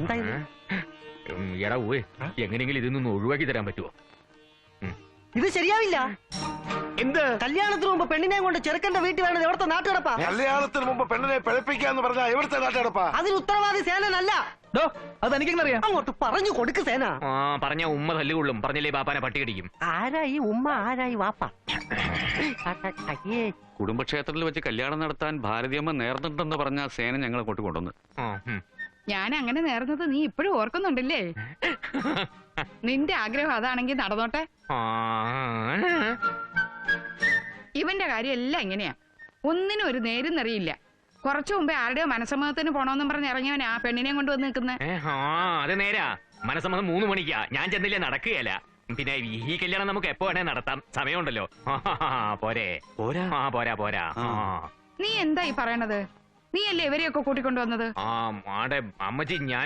എന്തായാലും എടാ ഊേ എങ്ങനെയെങ്കിലും ഇതിൽ നിന്ന് ഒഴിവാക്കി തരാൻ പറ്റുമോ? ഇത് ശരിയാവില്ല. എന്ത്? കല്യാണത്തിന് മുമ്പ് പെണ്ണിനെ കൊണ്ട് ചെറുക്കന്റെ വീട്ടിൽ വേണത് എവിടുത്തെ നാട്ടുകിടപ്പാ? കല്യാണത്തിന് മുമ്പ് പെണ്ണിനെ പിഴപ്പിക്കാന്ന് പറഞ്ഞാൽ എവിടുത്തെ നാട്ടുകിടപ്പാ? അതിന് ഉത്തരവാദി സേനല്ല. അത് എനിക്കെന്നറിയാം. അങ്ങോട്ട് പറഞ്ഞു കൊടുക്ക് സേന. പറഞ്ഞ ഉമ്മ തല്ലുകൊള്ളും. പറഞ്ഞില്ലേ ബാപ്പാനെ പട്ടി കടിക്കും. ആരായി ഉമ്മ, ആരായി വാപ്പ? കുടുംബക്ഷേത്രത്തിൽ വെച്ച് കല്യാണം നടത്താൻ ഭാരതിയമ്മ നേർന്നിട്ടുണ്ടെന്ന് പറഞ്ഞ സേന ഞങ്ങളെ കൊണ്ട് കൊണ്ടുവന്ന്. ഞാൻ അങ്ങനെ നേർന്നത് നീ ഇപ്പോഴും ഓർക്കുന്നുണ്ടല്ലേ? നിന്റെ ആഗ്രഹം അതാണെങ്കിൽ നടന്നോട്ടെ. ഇവന്റെ കാര്യം എല്ലാം എങ്ങനെയാ, ഒന്നിനും ഒരു നേരും അറിയില്ല. കുറച്ചു മുമ്പേ ആരുടെയോ മനസ്സമ്മതത്തിന് പോണോന്നും പറഞ്ഞ് ഇറങ്ങിയവൻ ആ പെണ്ണിനെ കൊണ്ട് വന്ന് നിൽക്കുന്നത്. അത് നേരാ. മനസ്സമ്മതം 3 മണിക്കാ. ഞാൻ ചെന്നില്ലേ നടക്കുകയല്ല. പിന്നെ ഈ കല്യാണം നമുക്ക് എപ്പോ വേണേ നടത്താം, സമയമുണ്ടല്ലോ. പോരെ? പോരാ പോരാ. നീ എന്താ ഈ പറയണത്? നീയല്ലേ ഇവരെയൊക്കെ കൂട്ടിക്കൊണ്ടുവന്നത്? അമ്മച്ചി ഞാൻ